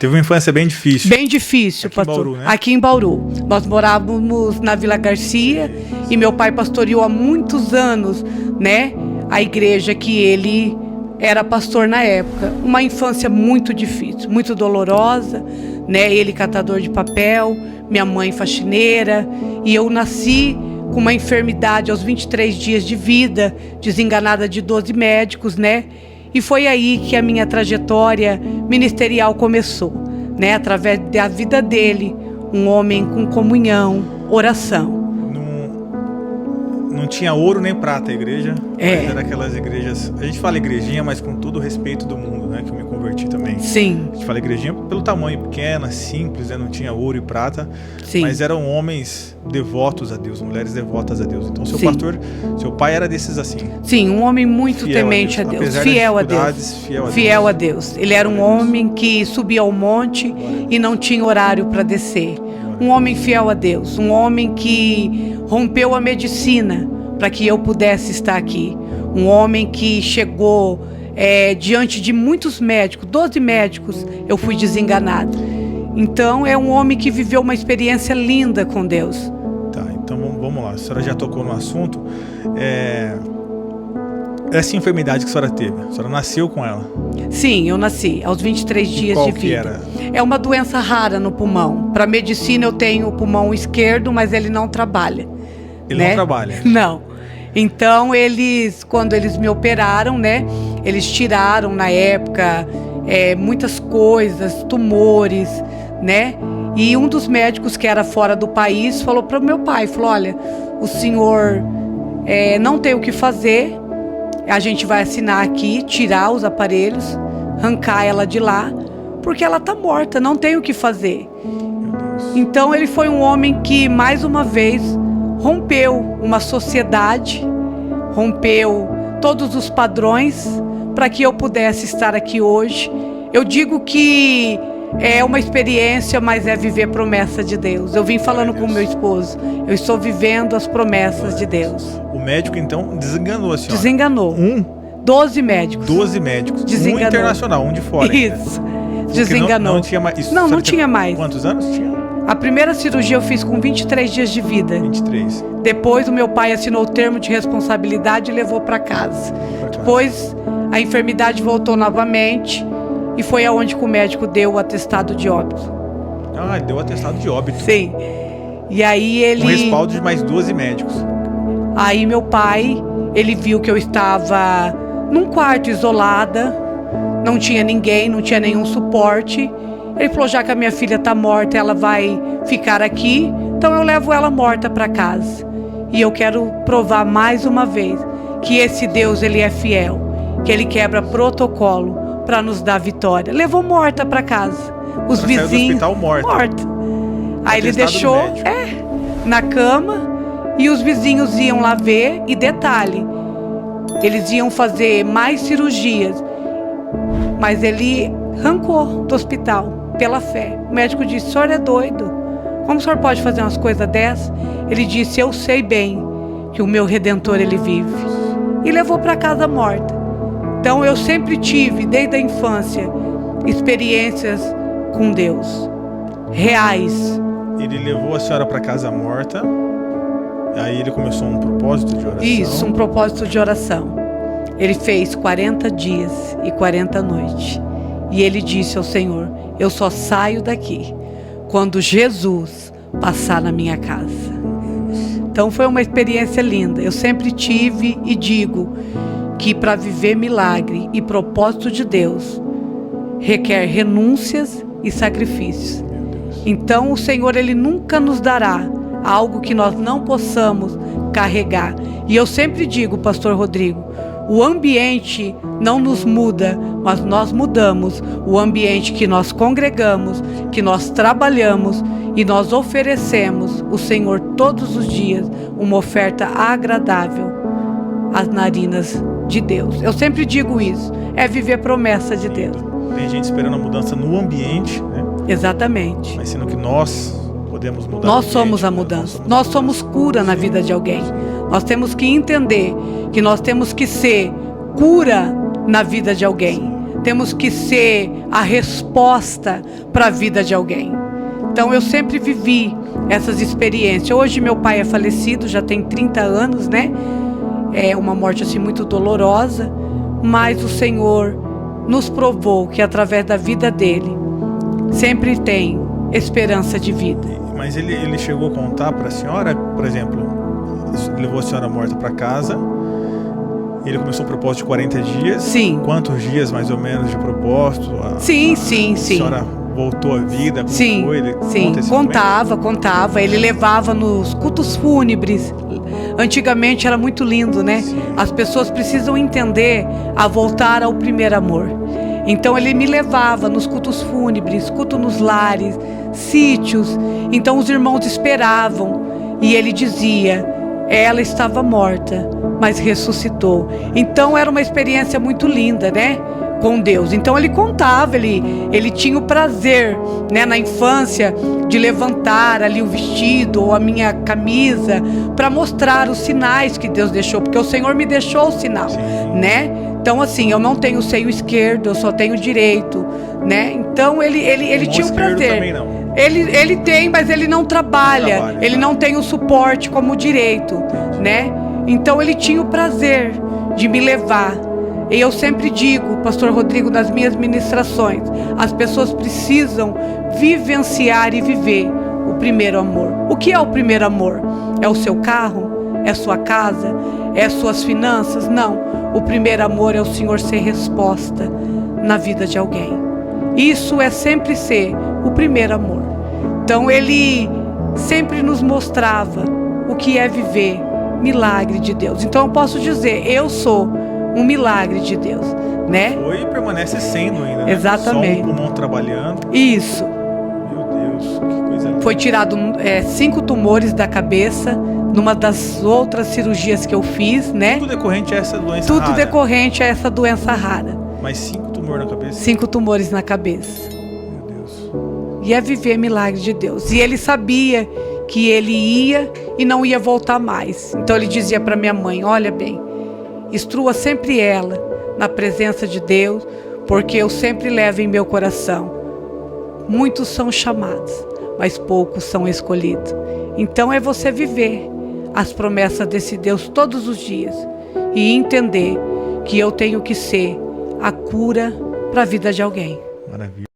Teve uma infância bem difícil. Bem difícil, aqui pastor. Em Bauru, né? Aqui em Bauru. Nós morávamos na Vila Garcia e meu pai pastoreou há muitos anos, né? A igreja que ele era pastor na época. Uma infância muito difícil, muito dolorosa, né? Ele catador de papel, minha mãe faxineira, e eu nasci com uma enfermidade aos 23 dias de vida, desenganada de 12 médicos, né? E foi aí que a minha trajetória ministerial começou, né? Através da vida dele, um homem com comunhão, oração. Não tinha ouro nem prata a igreja, É. mas era aquelas igrejas, a gente fala igrejinha, mas com todo o respeito do mundo, né? Que eu me converti também. Sim. A gente fala igrejinha pelo tamanho, pequena, simples, né? Não tinha ouro e prata, Sim. mas eram homens devotos a Deus, mulheres devotas a Deus. Então seu Sim. pastor, seu pai era desses assim. Sim, um homem muito Fiel temente a Deus, apesar fiel a das Deus, dificuldades, fiel a Deus. Ele era um homem que subia ao monte e não tinha horário para descer. Um homem fiel a Deus, um homem que rompeu a medicina para que eu pudesse estar aqui. Um homem que chegou diante de muitos médicos, 12 médicos, eu fui desenganado. Então é um homem que viveu uma experiência linda com Deus. Tá, então vamos lá. A senhora já tocou no assunto. Essa enfermidade que a senhora teve, a senhora nasceu com ela? Sim, eu nasci aos 23 dias Qual de que vida. era? É uma doença rara no pulmão. Para medicina eu tenho o pulmão esquerdo, mas ele não trabalha. Ele não trabalha? Não. Então quando eles me operaram, né? Eles tiraram na época muitas coisas, tumores, né? E um dos médicos que era fora do país falou para o meu pai, falou: olha, o senhor não tem o que fazer, a gente vai assinar aqui, tirar os aparelhos, arrancar ela de lá, porque ela está morta, não tem o que fazer. Então ele foi um homem que mais uma vez rompeu uma sociedade, rompeu todos os padrões para que eu pudesse estar aqui hoje. Eu digo que é uma experiência, mas é viver promessa de Deus. Eu vim falando com o meu esposo, eu estou vivendo as promessas de Deus. O médico, então, desenganou a senhora? Desenganou. 12 médicos. 12 médicos. Desenganou. Um internacional, um de fora. Isso. Né? Desenganou. Não tinha mais. Isso, não tinha mais. Quantos anos tinha? A primeira cirurgia eu fiz com 23 dias de vida. 23. Depois o meu pai assinou o termo de responsabilidade e levou para casa. Depois a enfermidade voltou novamente e foi aonde que o médico deu o atestado de óbito. Ah, deu o atestado de óbito. Sim. E aí ele... Com respaldo de mais 12 médicos. Aí meu pai, ele viu que eu estava num quarto isolada, não tinha ninguém, não tinha nenhum suporte. Ele falou: já que a minha filha está morta, ela vai ficar aqui, então eu levo ela morta para casa. E eu quero provar mais uma vez que esse Deus, ele é fiel, que ele quebra protocolo para nos dar vitória. Levou morta para casa. Os vizinhos... Saiu do hospital morta. Aí ele deixou na cama e os vizinhos iam lá ver. E detalhe, eles iam fazer mais cirurgias, mas ele arrancou do hospital pela fé. O médico disse: o senhor é doido, como o senhor pode fazer umas coisas dessas? Ele disse: eu sei bem que o meu Redentor, ele vive. E levou para casa morta. Então eu sempre tive, desde a infância, experiências com Deus reais. Ele levou a senhora para casa morta. Aí ele começou um propósito de oração. Isso, um propósito de oração. Ele fez 40 dias e 40 noites. E ele disse ao Senhor: eu só saio daqui quando Jesus passar na minha casa. Então foi uma experiência linda. Eu sempre tive e digo que para viver milagre e propósito de Deus requer renúncias e sacrifícios. Então o Senhor, ele nunca nos dará algo que nós não possamos carregar. E eu sempre digo, pastor Rodrigo, o ambiente não nos muda, mas nós mudamos o ambiente que nós congregamos, que nós trabalhamos e nós oferecemos o Senhor todos os dias uma oferta agradável às narinas de Deus. Eu sempre digo isso, é viver promessa de Deus. Tem gente esperando a mudança no ambiente, né? Exatamente. Mas sendo que nós podemos mudar. Nós somos a mudança. Nós somos cura na vida de alguém. Nós temos que entender que nós temos que ser cura na vida de alguém. temos que ser a resposta para a vida de alguém. Então eu sempre vivi essas experiências. Hoje meu pai é falecido, já tem 30 anos, né? É uma morte assim muito dolorosa, mas o Senhor nos provou que através da vida dele sempre tem esperança de vida. Mas ele chegou a contar para a senhora, por exemplo, levou a senhora morta para casa, ele começou um propósito de 40 dias. Sim. Quantos dias mais ou menos de propósito? Sim. A senhora voltou à vida? Como sim, foi? Ele sim. Contava. Ele levava nos cultos fúnebres. Antigamente era muito lindo, né? Sim. As pessoas precisam entender a voltar ao primeiro amor. Então ele me levava nos cultos fúnebres, culto nos lares, sítios. Então os irmãos esperavam e ele dizia: ela estava morta, mas ressuscitou. Então era uma experiência muito linda, né? Com Deus. Então ele contava, ele tinha o prazer, né, na infância, de levantar ali o vestido ou a minha camisa para mostrar os sinais que Deus deixou, porque o Senhor me deixou o sinal, né? Então assim, eu não tenho seio esquerdo, eu só tenho direito, né? Então ele tinha o prazer. Também não. Ele tem, mas ele não trabalha, ele não tem o suporte como direito, né? Então ele tinha o prazer de me levar. E eu sempre digo, pastor Rodrigo, nas minhas ministrações, as pessoas precisam vivenciar e viver o primeiro amor. O que é o primeiro amor? É o seu carro? É sua casa? É suas finanças? Não. O primeiro amor é o Senhor ser resposta na vida de alguém. Isso é sempre ser o primeiro amor. Então ele sempre nos mostrava o que é viver milagre de Deus. Então eu posso dizer, eu sou um milagre de Deus, né? Foi e permanece sendo ainda, né? Exatamente. Só um pulmão trabalhando. Isso. Meu Deus, que coisa linda. Foi tirado 5 tumores da cabeça, numa das outras cirurgias que eu fiz, né? Tudo decorrente a essa doença Tudo rara. decorrente a essa doença rara. Mas 5 tumores na cabeça? 5 tumores na cabeça. Meu Deus. E é viver milagre de Deus. E ele sabia que ele ia e não ia voltar mais. Então ele dizia para minha mãe: olha bem, instrua sempre ela na presença de Deus, porque eu sempre levo em meu coração. Muitos são chamados, mas poucos são escolhidos. Então é você viver as promessas desse Deus todos os dias e entender que eu tenho que ser a cura para a vida de alguém. Maravilha.